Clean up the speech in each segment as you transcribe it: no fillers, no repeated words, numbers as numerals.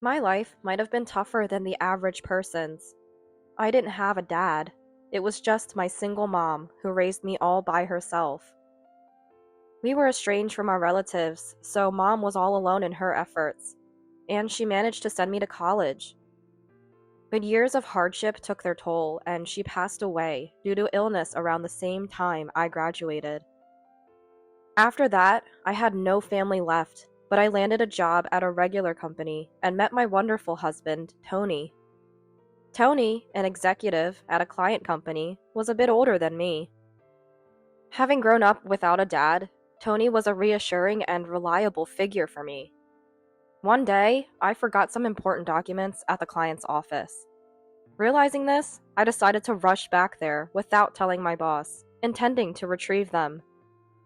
My life might have been tougher than the average person's. I didn't have a dad. It was just my single mom who raised me all by herself. We were estranged from our relatives, so mom was all alone in her efforts, and she managed to send me to college. But years of hardship took their toll, and she passed away due to illness around the same time I graduated. After that, I had no family left, but I landed a job at a regular company and met my wonderful husband, Tony. Tony, an executive at a client company, was a bit older than me. Having grown up without a dad, Tony was a reassuring and reliable figure for me. One day, I forgot some important documents at the client's office. Realizing this, I decided to rush back there without telling my boss, intending to retrieve them.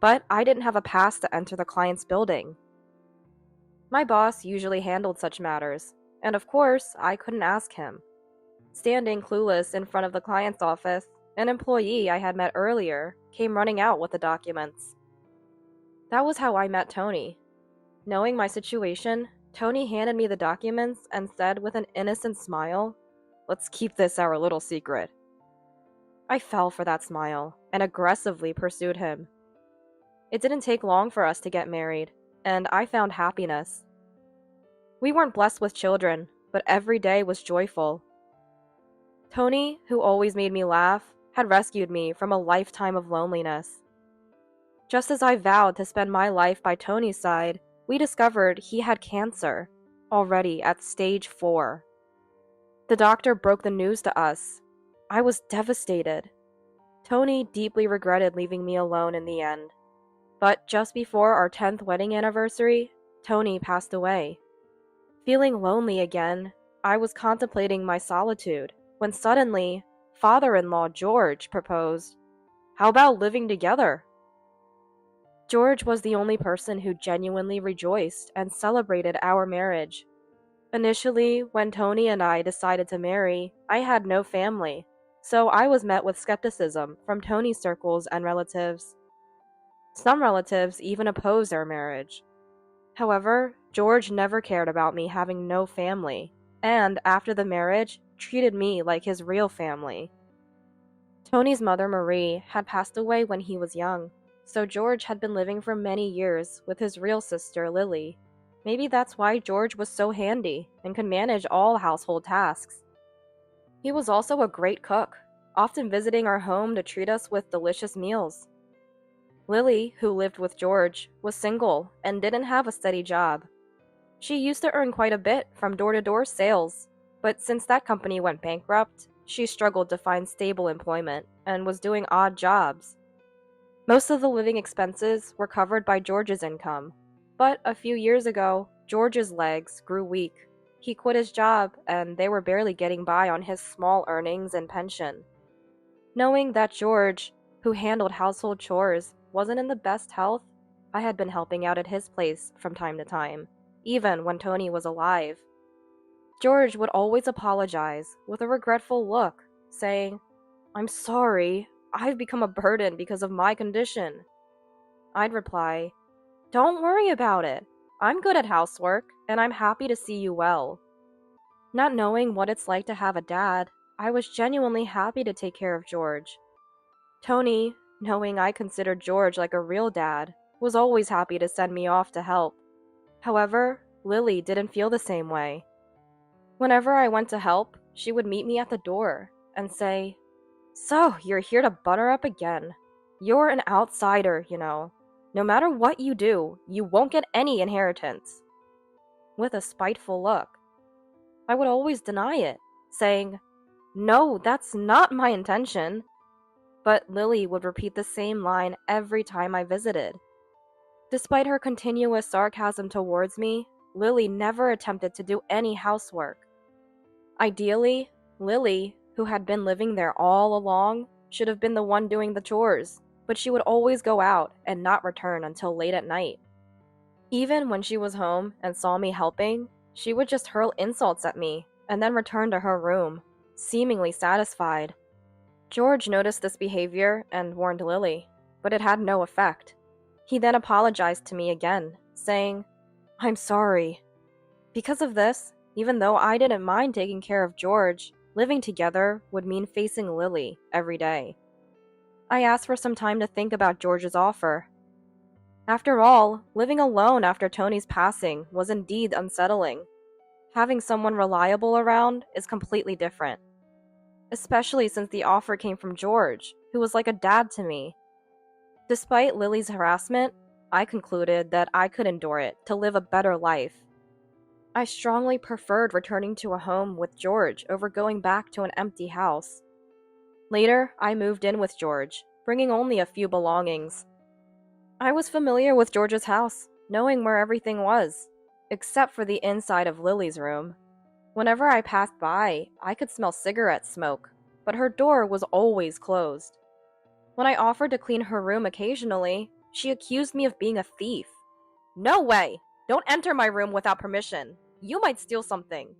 But I didn't have a pass to enter the client's building. My boss usually handled such matters, and of course, I couldn't ask him. Standing clueless in front of the client's office, an employee I had met earlier came running out with the documents. That was how I met Tony. Knowing my situation, Tony handed me the documents and said with an innocent smile, "Let's keep this our little secret." I fell for that smile and aggressively pursued him. It didn't take long for us to get married, and I found happiness. We weren't blessed with children, but every day was joyful. Tony, who always made me laugh, had rescued me from a lifetime of loneliness. Just as I vowed to spend my life by Tony's side, we discovered he had cancer, already at stage 4. The doctor broke the news to us. I was devastated. Tony deeply regretted leaving me alone in the end. But just before our 10th wedding anniversary, Tony passed away. Feeling lonely again, I was contemplating my solitude when suddenly, father-in-law George proposed, "How about living together?" George was the only person who genuinely rejoiced and celebrated our marriage. Initially, when Tony and I decided to marry, I had no family, so I was met with skepticism from Tony's circles and relatives. Some relatives even opposed our marriage. However, George never cared about me having no family, and after the marriage, treated me like his real family. Tony's mother, Marie, had passed away when he was young, so George had been living for many years with his real sister, Lily. Maybe that's why George was so handy and could manage all household tasks. He was also a great cook, often visiting our home to treat us with delicious meals. Lily, who lived with George, was single and didn't have a steady job. She used to earn quite a bit from door-to-door sales, but since that company went bankrupt, she struggled to find stable employment and was doing odd jobs. Most of the living expenses were covered by George's income, but a few years ago, George's legs grew weak. He quit his job, and they were barely getting by on his small earnings and pension. Knowing that George, who handled household chores, wasn't in the best health, I had been helping out at his place from time to time, even when Tony was alive. George would always apologize with a regretful look, saying, "I'm sorry, I've become a burden because of my condition." I'd reply, "Don't worry about it. I'm good at housework, and I'm happy to see you well." Not knowing what it's like to have a dad, I was genuinely happy to take care of George. Tony, knowing I considered George like a real dad, was always happy to send me off to help. However, Lily didn't feel the same way. Whenever I went to help, she would meet me at the door and say, "So, you're here to butter up again. You're an outsider, you know. No matter what you do, you won't get any inheritance." With a spiteful look. I would always deny it, saying, "No, that's not my intention." But Lily would repeat the same line every time I visited. Despite her continuous sarcasm towards me, Lily never attempted to do any housework. Ideally, Lily, who had been living there all along, should have been the one doing the chores, but she would always go out and not return until late at night. Even when she was home and saw me helping, she would just hurl insults at me and then return to her room, seemingly satisfied. George noticed this behavior and warned Lily, but it had no effect. He then apologized to me again, saying, "I'm sorry." Because of this, Even though I didn't mind taking care of George, living together would mean facing Lily every day. I asked for some time to think about George's offer. After all, living alone after Tony's passing was indeed unsettling. Having someone reliable around is completely different, especially since the offer came from George, who was like a dad to me. Despite Lily's harassment, I concluded that I could endure it to live a better life. I strongly preferred returning to a home with George over going back to an empty house. Later, I moved in with George, bringing only a few belongings. I was familiar with George's house, knowing where everything was, except for the inside of Lily's room. Whenever I passed by, I could smell cigarette smoke, but her door was always closed. When I offered to clean her room occasionally, she accused me of being a thief. "No way! Don't enter my room without permission. You might steal something."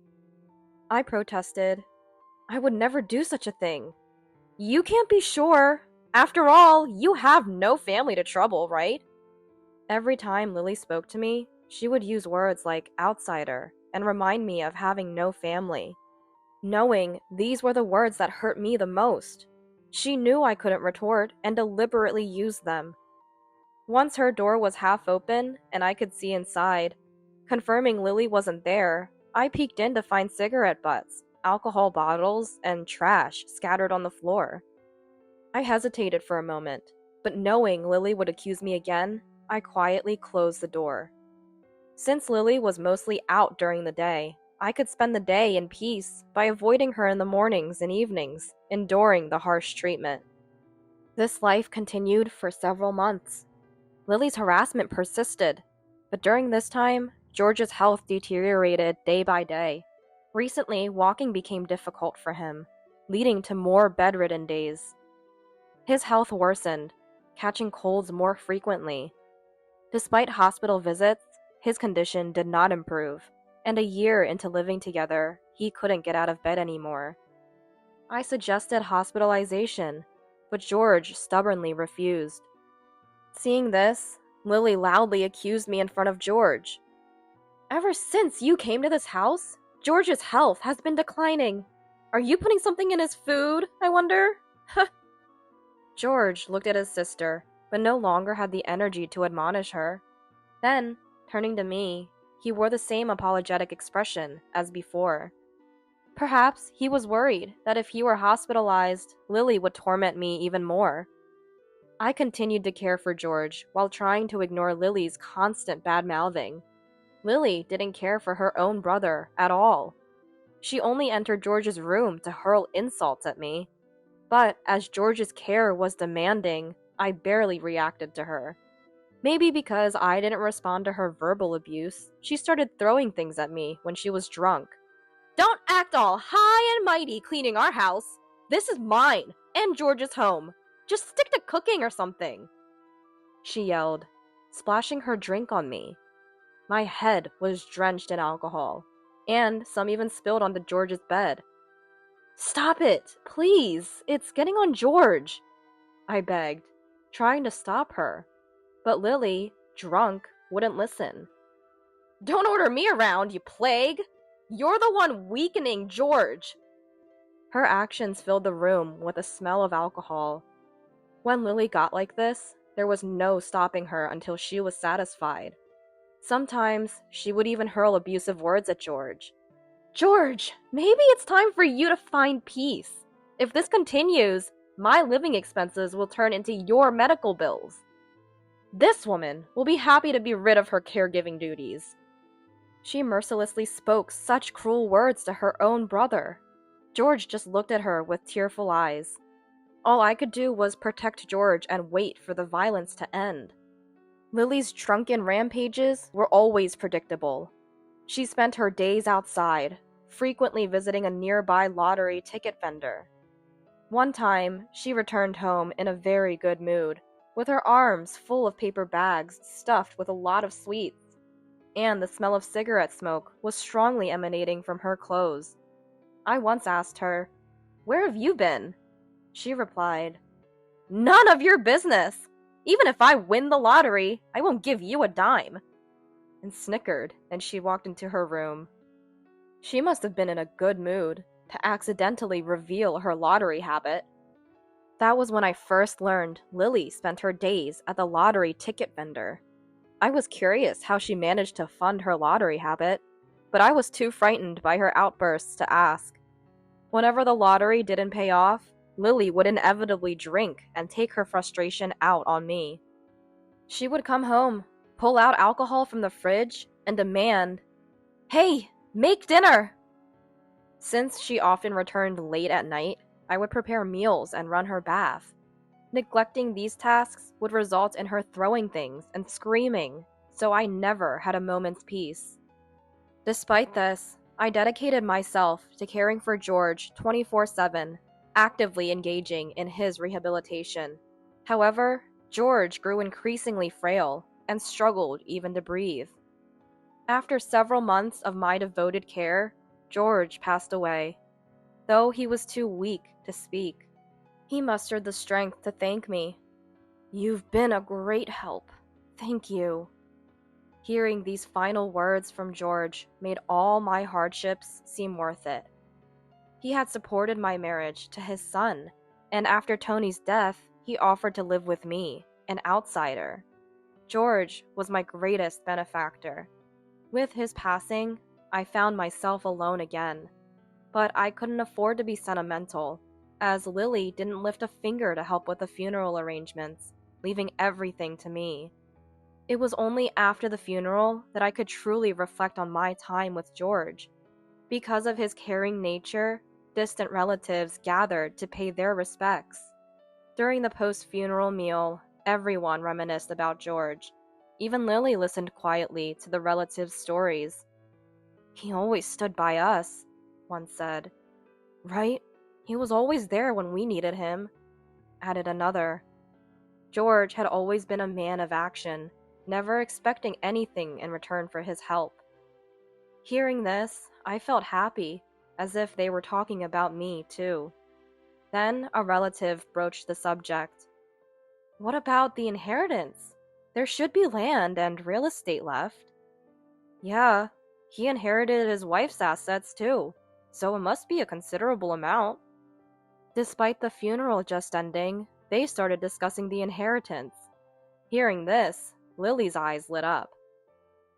I protested. "I would never do such a thing." "You can't be sure. After all, you have no family to trouble, right?" Every time Lily spoke to me, she would use words like outsider and remind me of having no family. Knowing these were the words that hurt me the most, she knew I couldn't retort and deliberately used them. Once her door was half open and I could see inside, confirming Lily wasn't there, I peeked in to find cigarette butts, alcohol bottles, and trash scattered on the floor. I hesitated for a moment, but knowing Lily would accuse me again, I quietly closed the door. Since Lily was mostly out during the day, I could spend the day in peace by avoiding her in the mornings and evenings, enduring the harsh treatment. This life continued for several months. Lily's harassment persisted, but during this time, George's health deteriorated day by day. Recently, walking became difficult for him, leading to more bedridden days. His health worsened, catching colds more frequently. Despite hospital visits, his condition did not improve, and a year into living together, he couldn't get out of bed anymore. I suggested hospitalization, but George stubbornly refused. Seeing this, Lily loudly accused me in front of George. "Ever since you came to this house, George's health has been declining. Are you putting something in his food, I wonder?" George looked at his sister, but no longer had the energy to admonish her. Then, turning to me, he wore the same apologetic expression as before. Perhaps he was worried that if he were hospitalized, Lily would torment me even more. I continued to care for George while trying to ignore Lily's constant bad-mouthing. Lily didn't care for her own brother at all. She only entered George's room to hurl insults at me. But as George's care was demanding, I barely reacted to her. Maybe because I didn't respond to her verbal abuse, she started throwing things at me when she was drunk. "Don't act all high and mighty cleaning our house. This is mine, and George's home. Just stick to cooking or something," she yelled, splashing her drink on me. My head was drenched in alcohol, and some even spilled onto George's bed. "Stop it, please. It's getting on George," I begged, trying to stop her. But Lily, drunk, wouldn't listen. "Don't order me around, you plague! You're the one weakening George!" Her actions filled the room with a smell of alcohol. When Lily got like this, there was no stopping her until she was satisfied. Sometimes, she would even hurl abusive words at George. "George, maybe it's time for you to find peace. If this continues, my living expenses will turn into your medical bills. This woman will be happy to be rid of her caregiving duties." She mercilessly spoke such cruel words to her own brother. George just looked at her with tearful eyes. All I could do was protect George and wait for the violence to end. Lily's drunken rampages were always predictable. She spent her days outside, frequently visiting a nearby lottery ticket vendor. One time, she returned home in a very good mood, with her arms full of paper bags stuffed with a lot of sweets, and the smell of cigarette smoke was strongly emanating from her clothes. I once asked her, "Where have you been?" She replied, "None of your business! Even if I win the lottery, I won't give you a dime," and snickered, and she walked into her room. She must have been in a good mood to accidentally reveal her lottery habit. That was when I first learned Lily spent her days at the lottery ticket vendor. I was curious how she managed to fund her lottery habit, but I was too frightened by her outbursts to ask. Whenever the lottery didn't pay off, Lily would inevitably drink and take her frustration out on me. She would come home, pull out alcohol from the fridge, and demand, "Hey, make dinner!" Since she often returned late at night, I would prepare meals and run her bath. Neglecting these tasks would result in her throwing things and screaming, so I never had a moment's peace. Despite this, I dedicated myself to caring for George 24/7, actively engaging in his rehabilitation. However, George grew increasingly frail and struggled even to breathe. After several months of my devoted care, George passed away, though he was too weak to speak. He mustered the strength to thank me. "You've been a great help. Thank you." Hearing these final words from George made all my hardships seem worth it. He had supported my marriage to his son, and after Tony's death, he offered to live with me, an outsider. George was my greatest benefactor. With his passing, I found myself alone again. But I couldn't afford to be sentimental, as Lily didn't lift a finger to help with the funeral arrangements, leaving everything to me. It was only after the funeral that I could truly reflect on my time with George. Because of his caring nature, distant relatives gathered to pay their respects. During the post-funeral meal, everyone reminisced about George. Even Lily listened quietly to the relatives' stories. "He always stood by us," one said. "Right? He was always there when we needed him," added another. George had always been a man of action, never expecting anything in return for his help. Hearing this, I felt happy, as if they were talking about me too. Then a relative broached the subject. "What about the inheritance? There should be land and real estate left." "Yeah, he inherited his wife's assets too, so it must be a considerable amount." Despite the funeral just ending, they started discussing the inheritance. Hearing this, Lily's eyes lit up.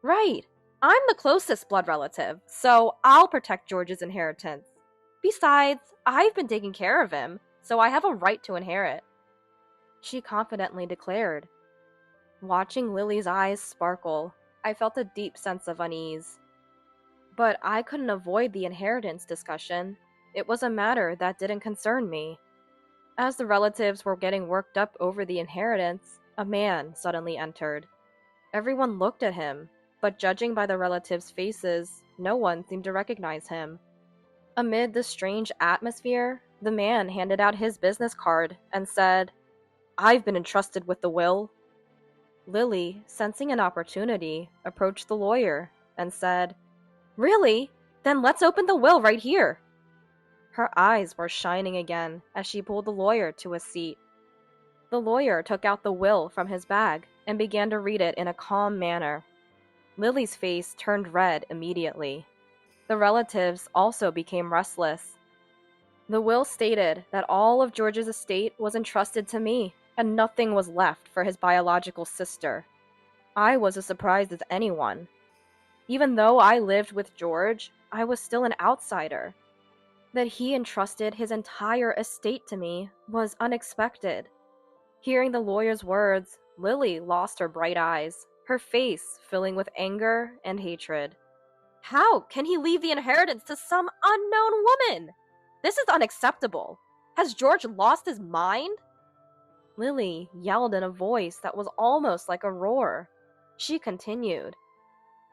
"Right! I'm the closest blood relative, so I'll protect George's inheritance. Besides, I've been taking care of him, so I have a right to inherit," she confidently declared. Watching Lily's eyes sparkle, I felt a deep sense of unease. But I couldn't avoid the inheritance discussion. It was a matter that didn't concern me. As the relatives were getting worked up over the inheritance, a man suddenly entered. Everyone looked at him, but judging by the relatives' faces, no one seemed to recognize him. Amid the strange atmosphere, the man handed out his business card and said, "I've been entrusted with the will." Lily, sensing an opportunity, approached the lawyer and said, "Really? Then let's open the will right here." Her eyes were shining again as she pulled the lawyer to a seat. The lawyer took out the will from his bag and began to read it in a calm manner. Lily's face turned red immediately. The relatives also became restless. The will stated that all of George's estate was entrusted to me, and nothing was left for his biological sister. I was as surprised as anyone. Even though I lived with George, I was still an outsider. That he entrusted his entire estate to me was unexpected. Hearing the lawyer's words, Lily lost her bright eyes, her face filling with anger and hatred. "How can he leave the inheritance to some unknown woman? This is unacceptable. Has George lost his mind?" Lily yelled in a voice that was almost like a roar. She continued,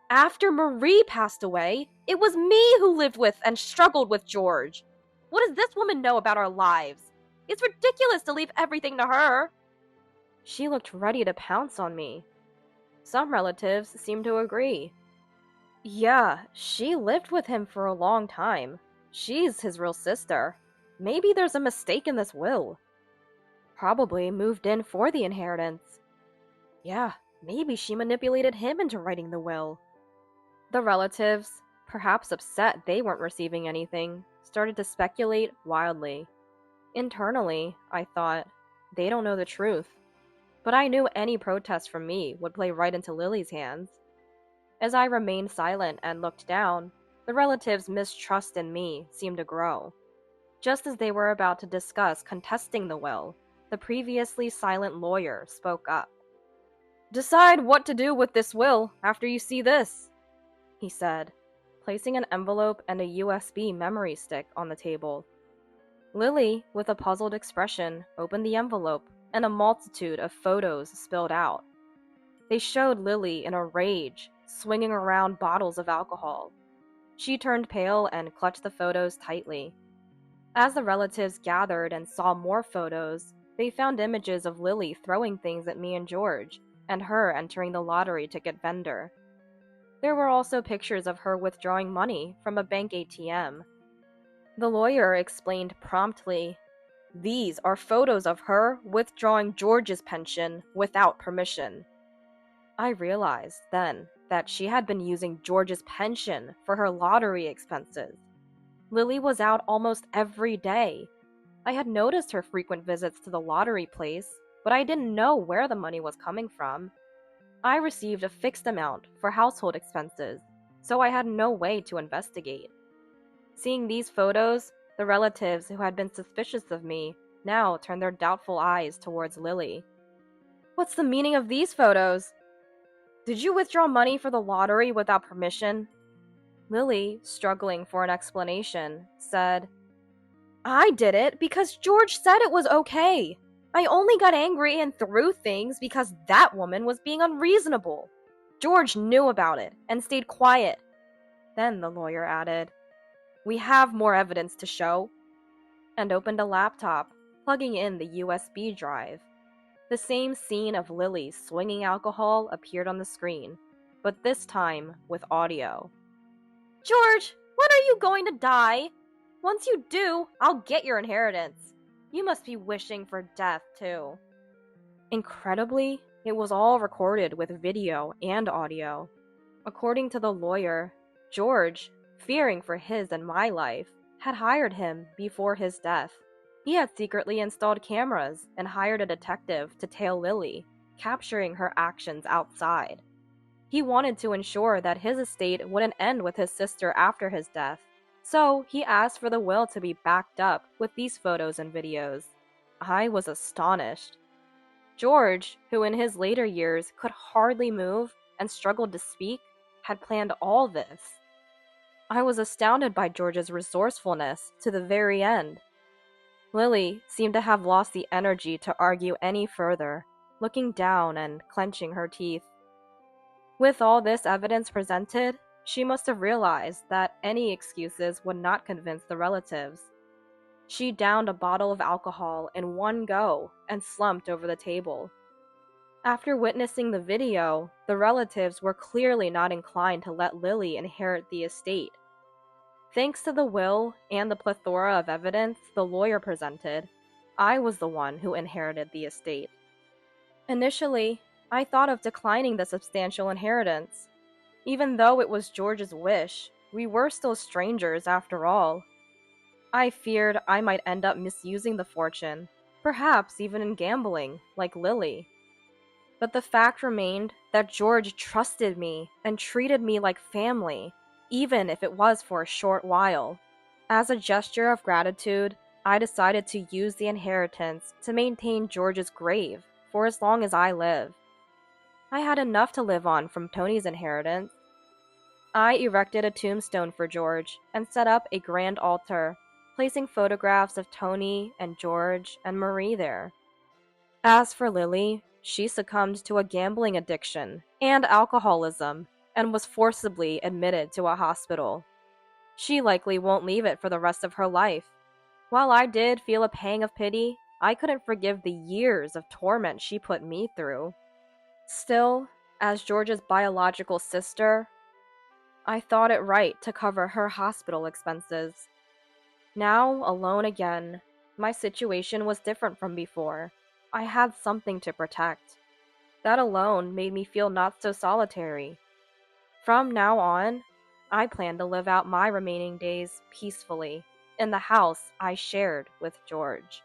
"After Marie passed away, it was me who lived with and struggled with George. What does this woman know about our lives? It's ridiculous to leave everything to her." She looked ready to pounce on me. Some relatives seemed to agree. "Yeah, she lived with him for a long time. She's his real sister. Maybe there's a mistake in this will. Probably moved in for the inheritance. Yeah, maybe she manipulated him into writing the will." The relatives, perhaps upset they weren't receiving anything, started to speculate wildly. Internally, I thought, they don't know the truth. But I knew any protest from me would play right into Lily's hands. As I remained silent and looked down, the relatives' mistrust in me seemed to grow. Just as they were about to discuss contesting the will, the previously silent lawyer spoke up. "Decide what to do with this will after you see this," he said, placing an envelope and a USB memory stick on the table. Lily, with a puzzled expression, opened the envelope, and a multitude of photos spilled out. They showed Lily in a rage, swinging around bottles of alcohol. She turned pale and clutched the photos tightly. As the relatives gathered and saw more photos, they found images of Lily throwing things at me and George, and her entering the lottery ticket vendor. There were also pictures of her withdrawing money from a bank ATM. The lawyer explained promptly, "These are photos of her withdrawing George's pension without permission." I realized then that she had been using George's pension for her lottery expenses. Lily was out almost every day. I had noticed her frequent visits to the lottery place, but I didn't know where the money was coming from. I received a fixed amount for household expenses, so I had no way to investigate. Seeing these photos, the relatives who had been suspicious of me now turned their doubtful eyes towards Lily. "What's the meaning of these photos? Did you withdraw money for the lottery without permission?" Lily, struggling for an explanation, said, "I did it because George said it was okay. I only got angry and threw things because that woman was being unreasonable. George knew about it and stayed quiet." Then the lawyer added, "We have more evidence to show," and opened a laptop, plugging in the USB drive. The same scene of Lily swinging alcohol appeared on the screen, but this time with audio. "George, when are you going to die? Once you do, I'll get your inheritance. You must be wishing for death, too." Incredibly, it was all recorded with video and audio. According to the lawyer, George, fearing for his and my life, had hired him before his death. He had secretly installed cameras and hired a detective to tail Lily, capturing her actions outside. He wanted to ensure that his estate wouldn't end with his sister after his death, so he asked for the will to be backed up with these photos and videos. I was astonished. George, who in his later years could hardly move and struggled to speak, had planned all this. I was astounded by George's resourcefulness to the very end. Lily seemed to have lost the energy to argue any further, looking down and clenching her teeth. With all this evidence presented, she must have realized that any excuses would not convince the relatives. She downed a bottle of alcohol in one go and slumped over the table. After witnessing the video, the relatives were clearly not inclined to let Lily inherit the estate. Thanks to the will and the plethora of evidence the lawyer presented, I was the one who inherited the estate. Initially, I thought of declining the substantial inheritance. Even though it was George's wish, we were still strangers after all. I feared I might end up misusing the fortune, perhaps even in gambling, like Lily. But the fact remained that George trusted me and treated me like family, even if it was for a short while. As a gesture of gratitude, I decided to use the inheritance to maintain George's grave for as long as I live. I had enough to live on from Tony's inheritance. I erected a tombstone for George and set up a grand altar, placing photographs of Tony and George and Marie there. As for Lily, she succumbed to a gambling addiction and alcoholism and was forcibly admitted to a hospital. She likely won't leave it for the rest of her life. While I did feel a pang of pity, I couldn't forgive the years of torment she put me through. Still, as George's biological sister, I thought it right to cover her hospital expenses. Now, alone again, my situation was different from before. I had something to protect. That alone made me feel not so solitary. From now on, I planned to live out my remaining days peacefully in the house I shared with George.